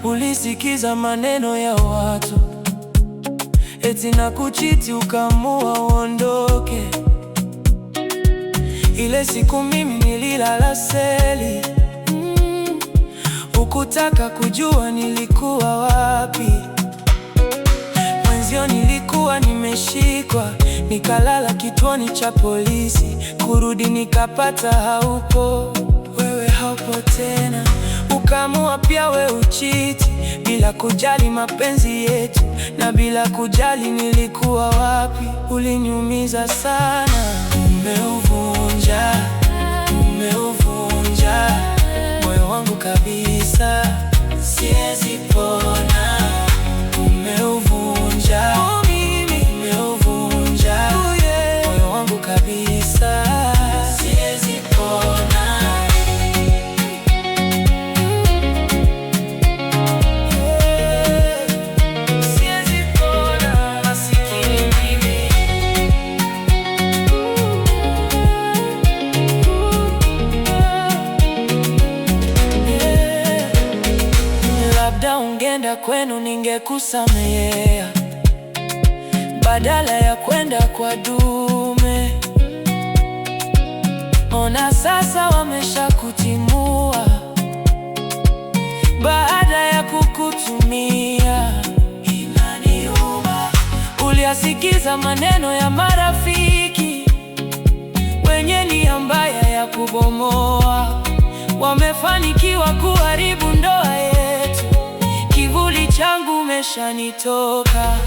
Ulisikiza maneno ya watu eti na kuchiti, ukamua uondoke. Ile siku mimi nililala seli, ukutaka kujua nilikuwa wapi. Mwenzio nilikuwa nimeshikwa, nikalala kituoni cha polisi. Kurudi nikapata haupo, wewe haupo tena. Ukamua pia we uchiti, bila kujali mapenzi yetu na bila kujali nilikuwa wapi. Uliniumiza sana, umeuvunja moyo wangu kabisa, siwezi pona. Umeuvunja moyo wangu kabisa, siwezi pona. Labda ungeenda kwenu ningekusamehea, badala ya kwenda kwa dume. Ona sasa wameshakutimua, baada ya kukutumia. Inaniuma, uliasikiza maneno ya marafiki wenye nia mbaya ya kubomoa. Wamefanikiwa kuharibu ndoa yetu, kivuli changu umeshanitoka.